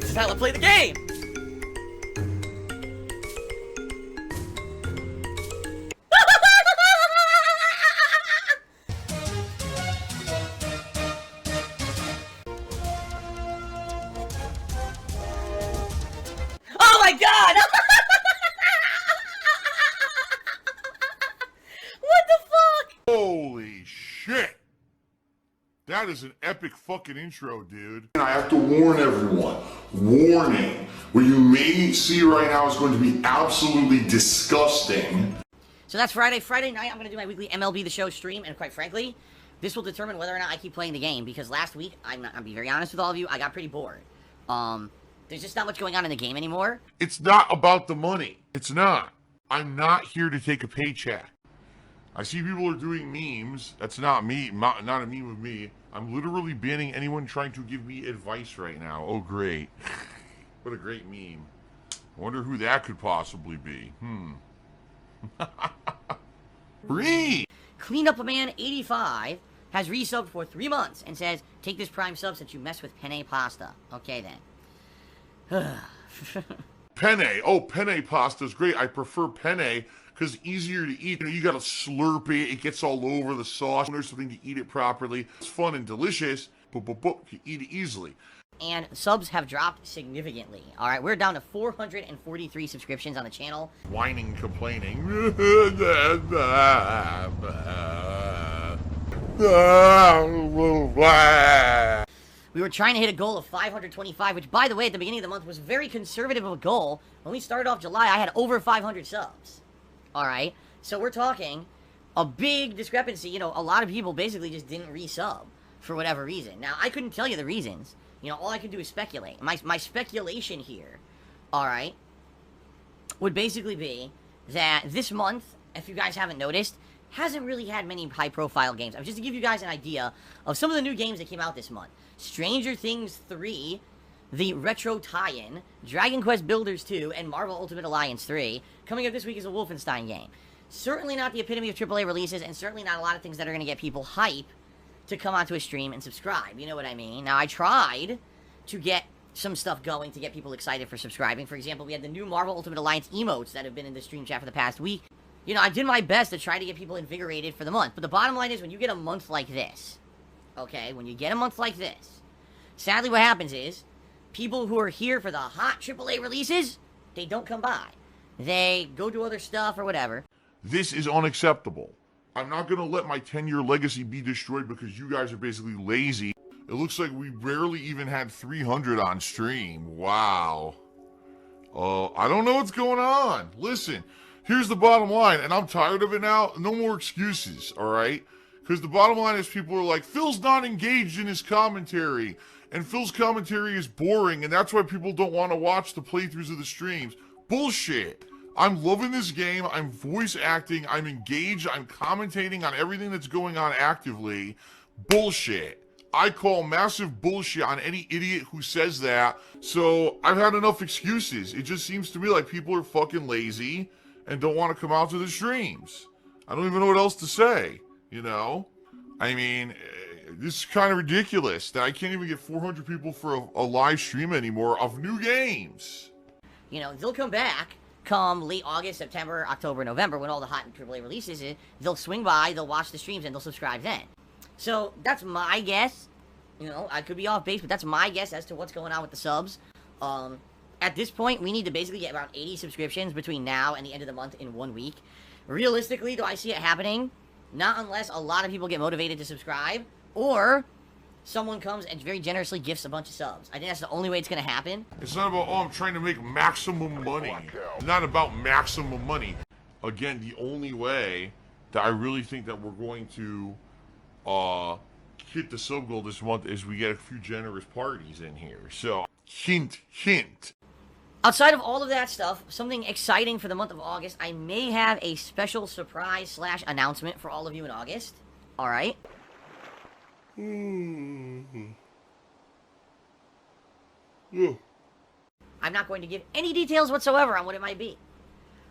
This is how I play the game! Oh my god! What the fuck? Holy shit! That is an epic fucking intro, dude. And I have to warn everyone. Warning. What you may see right now is going to be absolutely disgusting. So that's Friday. Friday night, I'm going to do my weekly MLB The Show stream, and quite frankly, this will determine whether or not I keep playing the game, because last week, I'll be very honest with all of you, I got pretty bored. There's just not much going on in the game anymore. It's not about the money. It's not. I'm not here to take a paycheck. I see people are doing memes. That's not me. Not a meme of me. I'm literally banning anyone trying to give me advice right now. Oh, great. What a great meme. I wonder who that could possibly be. Free! Clean Up a Man 85 has resubbed for 3 months and says, take this Prime sub since you mess with penne pasta. Okay, then. Penne. Oh, penne pasta is great. I prefer penne because it's easier to eat. You gotta slurp it. It gets all over the sauce. There's something to eat it properly. It's fun and delicious. You eat it easily. And subs have dropped significantly. Alright, we're down to 443 subscriptions on the channel. Whining, complaining. We were trying to hit a goal of 525, which, by the way, at the beginning of the month was very conservative of a goal. When we started off July, I had over 500 subs. Alright, so we're talking a big discrepancy. You know, a lot of people basically just didn't resub for whatever reason. Now, I couldn't tell you the reasons. You know, all I can do is speculate. My speculation here, alright, would basically be that this month, if you guys haven't noticed, hasn't really had many high-profile games. Just to give you guys an idea of some of the new games that came out this month. Stranger Things 3, the retro tie-in, Dragon Quest Builders 2, and Marvel Ultimate Alliance 3. Coming up this week is a Wolfenstein game. Certainly not the epitome of AAA releases, and certainly not a lot of things that are going to get people hype to come onto a stream and subscribe. You know what I mean? Now, I tried to get some stuff going to get people excited for subscribing. For example, we had the new Marvel Ultimate Alliance emotes that have been in the stream chat for the past week. You know, I did my best to try to get people invigorated for the month. But the bottom line is, when you get a month like this, okay, when you get a month like this, sadly what happens is, people who are here for the hot AAA releases, they don't come by. They go do other stuff or whatever. This is unacceptable. I'm not going to let my 10-year legacy be destroyed because you guys are basically lazy. It looks like we barely even had 300 on stream. Wow. I don't know what's going on. Listen, here's the bottom line, and I'm tired of it now. No more excuses, all right? Because the bottom line is people are like, Phil's not engaged in his commentary, and Phil's commentary is boring, and that's why people don't want to watch the playthroughs of the streams. Bullshit. I'm loving this game. I'm voice acting. I'm engaged. I'm commentating on everything that's going on actively. Bullshit. I call massive bullshit on any idiot who says that. So I've had enough excuses. It just seems to me like people are fucking lazy and don't want to come out to the streams. I don't even know what else to say, you know? I mean, this is kind of ridiculous that I can't even get 400 people for a live stream anymore of new games. You know, they'll come back come late August, September, October, November, when all the hot AAA releases is. They'll swing by, they'll watch the streams, and they'll subscribe then. So, that's my guess. You know, I could be off base, but that's my guess as to what's going on with the subs. At this point, we need to basically get around 80 subscriptions between now and the end of the month in 1 week. Realistically, do I see it happening? Not unless a lot of people get motivated to subscribe, or someone comes and very generously gifts a bunch of subs. I think that's the only way it's going to happen. It's not about, oh, I'm trying to make maximum money. It's not about maximum money. Again, the only way that I really think that we're going to hit the sub goal this month is we get a few generous parties in here. So, hint, hint. Outside of all of that stuff, something exciting for the month of August, I may have a special surprise / announcement for all of you in August. Alright? Yeah. I'm not going to give any details whatsoever on what it might be.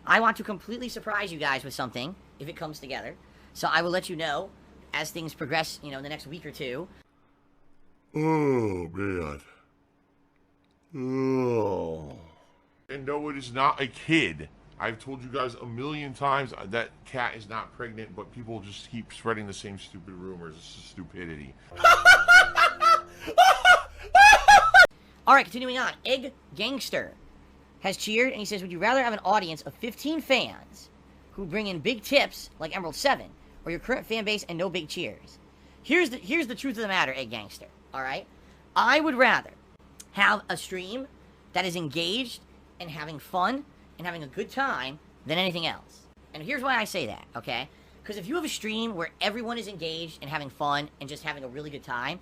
I want to completely surprise you guys with something, if it comes together. So I will let you know as things progress, you know, in the next week or two. Oh, man. and no, it is not a kid. I've told you guys a million times that cat is not pregnant, but people just keep spreading the same stupid rumors. It's just stupidity. Alright, continuing on. Egg Gangster has cheered, and he says, would you rather have an audience of 15 fans who bring in big tips like Emerald 7, or your current fan base and no big cheers? Here's the truth of the matter, Egg Gangster, alright? I would rather have a stream that is engaged and having fun and having a good time than anything else. And here's why I say that, okay? Because if you have a stream where everyone is engaged and having fun and just having a really good time,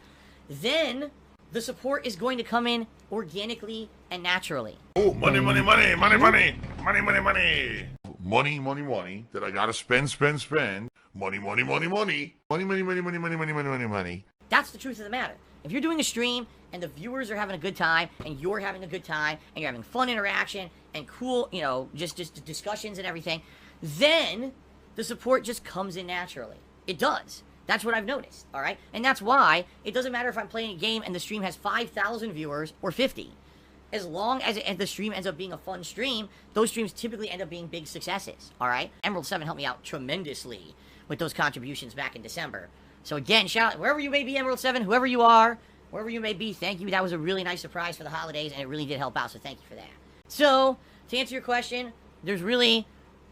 then the support is going to come in organically and naturally. Oh, money, money, money, money, money, money, money, money. Money, money, money that I gotta spend. Money, money, money, money. Money, money, money, money, money, money, money, money, money. That's the truth of the matter. If you're doing a stream and the viewers are having a good time and you're having a good time and you're having fun interaction and cool, you know, just discussions and everything, then the support just comes in naturally. It does. That's what I've noticed, all right? And that's why it doesn't matter if I'm playing a game and the stream has 5,000 viewers or 50. As long as the stream ends up being a fun stream, those streams typically end up being big successes, all right? Emerald 7 helped me out tremendously with those contributions back in December. So again, shout out, wherever you may be, Emerald 7, whoever you are, wherever you may be, thank you. That was a really nice surprise for the holidays, and it really did help out, so thank you for that. So, to answer your question, there's really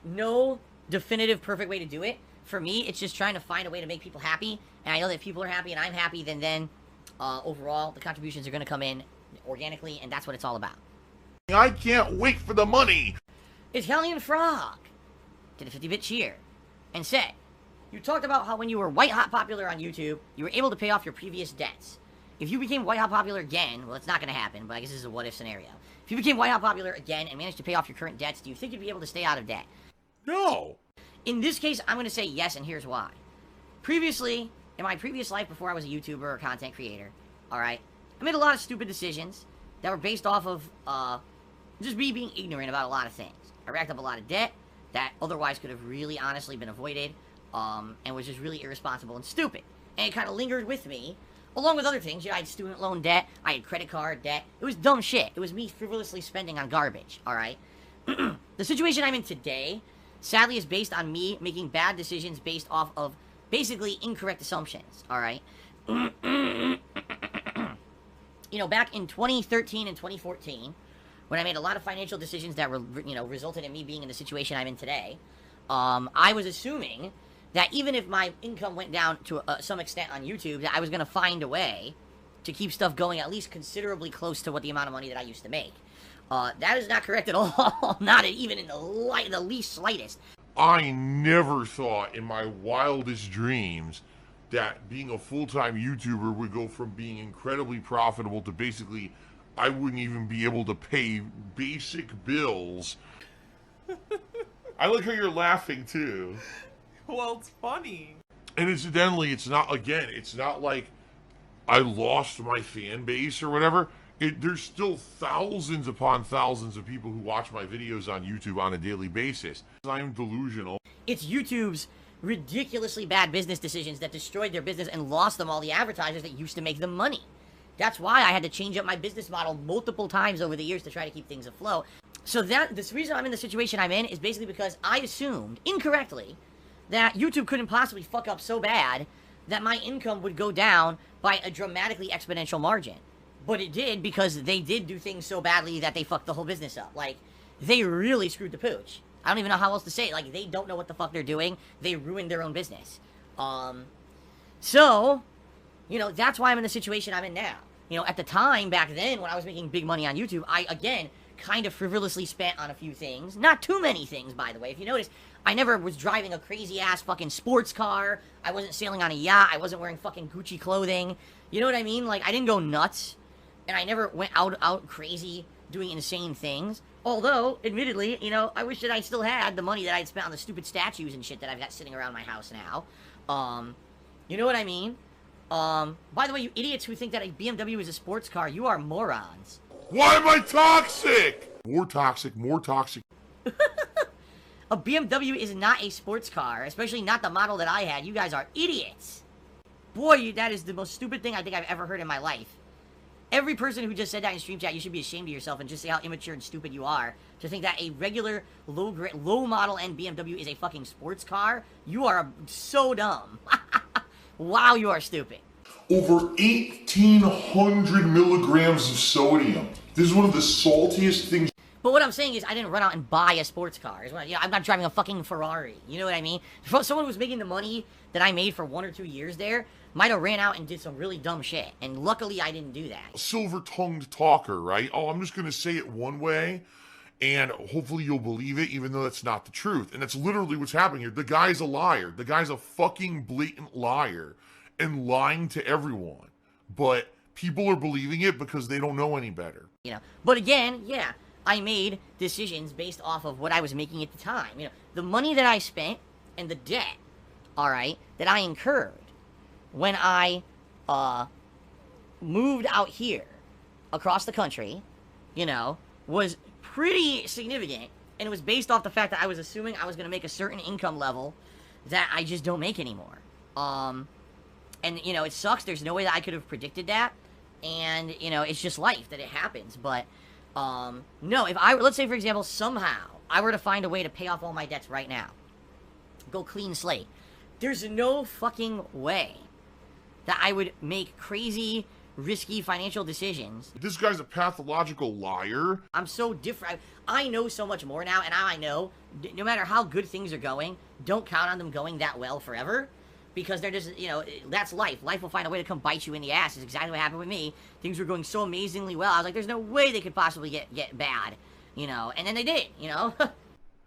no definitive perfect way to do it. For me, it's just trying to find a way to make people happy, and I know that if people are happy and I'm happy, then overall, the contributions are going to come in organically, and that's what it's all about. I can't wait for the money. Italian Frog did a 50-bit cheer and said, you talked about how when you were white-hot popular on YouTube, you were able to pay off your previous debts. If you became white-hot popular again, well, it's not going to happen, but I guess this is a what-if scenario. If you became white-hot popular again and managed to pay off your current debts, do you think you'd be able to stay out of debt? No. In this case, I'm going to say yes, and here's why. Previously, in my previous life before I was a YouTuber or content creator, alright, I made a lot of stupid decisions that were based off of, just me being ignorant about a lot of things. I racked up a lot of debt that otherwise could have really honestly been avoided, and was just really irresponsible and stupid. And it kind of lingered with me, along with other things. You know, I had student loan debt, I had credit card debt. It was dumb shit. It was me frivolously spending on garbage, alright? The situation I'm in today, sadly, is based on me making bad decisions based off of basically incorrect assumptions, alright? You know, back in 2013 and 2014, when I made a lot of financial decisions that were, you know, resulted in me being in the situation I'm in today, I was assuming that even if my income went down to some extent on YouTube, that I was going to find a way to keep stuff going at least considerably close to what the amount of money that I used to make. That is not correct at all. Not even in the least slightest. I never thought in my wildest dreams that being a full-time YouTuber would go from being incredibly profitable to basically I wouldn't even be able to pay basic bills. I like how you're laughing too. Well, it's funny. And incidentally, it's not like I lost my fan base or whatever. There's still thousands upon thousands of people who watch my videos on YouTube on a daily basis. I'm delusional. It's YouTube's ridiculously bad business decisions that destroyed their business and lost them all the advertisers that used to make them money. That's why I had to change up my business model multiple times over the years to try to keep things afloat. So this reason I'm in the situation I'm in is basically because I assumed, incorrectly, that YouTube couldn't possibly fuck up so bad that my income would go down by a dramatically exponential margin. But it did, because they did do things so badly that they fucked the whole business up. Like, they really screwed the pooch. I don't even know how else to say it. Like, they don't know what the fuck they're doing. They ruined their own business. So, you know, that's why I'm in the situation I'm in now. You know, at the time, back then, when I was making big money on YouTube, I, again, kind of frivolously spent on a few things. Not too many things, by the way. If you notice, I never was driving a crazy-ass fucking sports car. I wasn't sailing on a yacht. I wasn't wearing fucking Gucci clothing. You know what I mean? Like, I didn't go nuts. And I never went out crazy doing insane things. Although, admittedly, you know, I wish that I still had the money that I'd spent on the stupid statues and shit that I've got sitting around my house now. You know what I mean? By the way, you idiots who think that a BMW is a sports car, you are morons. Why am I toxic? More toxic, more toxic. A BMW is not a sports car, especially not the model that I had. You guys are idiots. Boy, that is the most stupid thing I think I've ever heard in my life. every person who just said that in stream chat, you should be ashamed of yourself and just say how immature and stupid you are to think that a regular low model end BMW is a fucking sports car. You are so dumb. Wow, you are stupid. Over 1,800 milligrams of sodium. This is one of the saltiest things. But what I'm saying is, I didn't run out and buy a sports car. I'm not driving a fucking Ferrari. You know what I mean? Someone who's making the money that I made for 1 or 2 years there might have ran out and did some really dumb shit. And luckily, I didn't do that. Silver-tongued talker, right? Oh, I'm just going to say it one way, and hopefully you'll believe it, even though that's not the truth. And that's literally what's happening here. The guy's a liar. The guy's a fucking blatant liar and lying to everyone. But people are believing it because they don't know any better. You know, but again, yeah, I made decisions based off of what I was making at the time. You know, the money that I spent and the debt, all right, that I incurred when I moved out here across the country, you know, was pretty significant. And it was based off the fact that I was assuming I was going to make a certain income level that I just don't make anymore. And, you know, it sucks. There's no way that I could have predicted that. And, you know, it's just life that it happens. But, no, if let's say, for example, somehow I were to find a way to pay off all my debts right now, go clean slate, there's no fucking way that I would make crazy, risky financial decisions. This guy's a pathological liar. I'm so different. I know so much more now, and now I know, no matter how good things are going, don't count on them going that well forever. Because they're just, you know, that's life. Life will find a way to come bite you in the ass. It's exactly what happened with me. Things were going so amazingly well. I was like, there's no way they could possibly get bad, you know. And then they did, you know.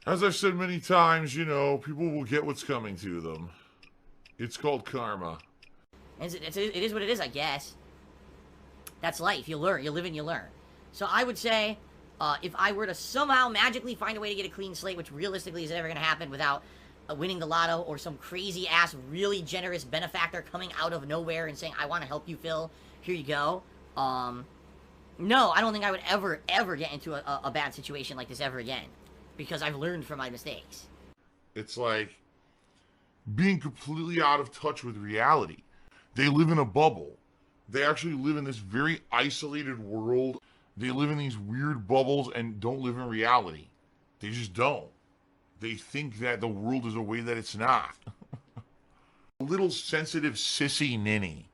As I've said many times, you know, people will get what's coming to them. It's called karma. It is what it is, I guess. That's life. You learn. You live and you learn. So I would say, if I were to somehow magically find a way to get a clean slate, which realistically is never going to happen without winning the lotto or some crazy ass really generous benefactor coming out of nowhere and saying, I want to help you, Phil, here you go, no, I don't think I would ever get into a bad situation like this ever again, because I've learned from my mistakes. It's like being completely out of touch with reality. They live in a bubble. They actually live in this very isolated world. They live in these weird bubbles and don't live in reality. They just don't. They think that the world is a way that it's not. A little sensitive sissy ninny.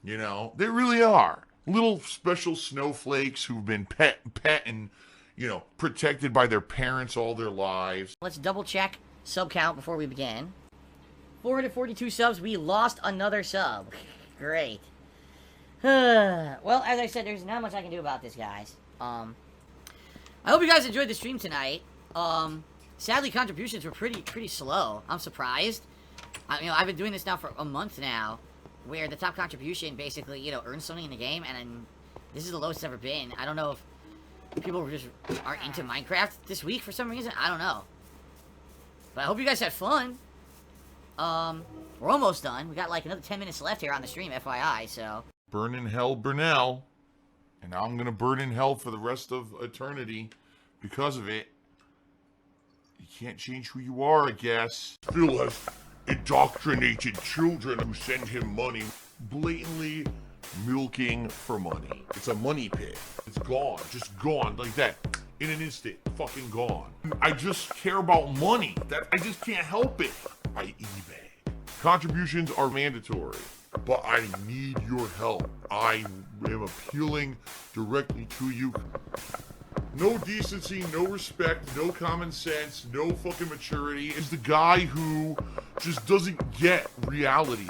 You know, they really are. Little special snowflakes who've been pet and, you know, protected by their parents all their lives. Let's double check sub count before we begin. 442 subs. We lost another sub. Great. Well, as I said, there's not much I can do about this, guys. I hope you guys enjoyed the stream tonight. Sadly, contributions were pretty slow. I'm surprised. You know, I've been doing this now for a month now, where the top contribution basically, you know, earns something in the game, and this is the lowest it's ever been. I don't know if people just aren't into Minecraft this week for some reason. I don't know. But I hope you guys had fun. We're almost done. We got like another 10 minutes left here on the stream, FYI, so. Burn in hell, Burnell. And now I'm going to burn in hell for the rest of eternity because of it. You can't change who you are, I guess. Phil has indoctrinated children who send him money, blatantly milking for money. It's a money pit. It's gone. Just gone like that. In an instant. Fucking gone. I just care about money. I just can't help it. I eBay. Contributions are mandatory, but I need your help. I am appealing directly to you. No decency, no respect, no common sense, no fucking maturity. Is the guy who just doesn't get reality.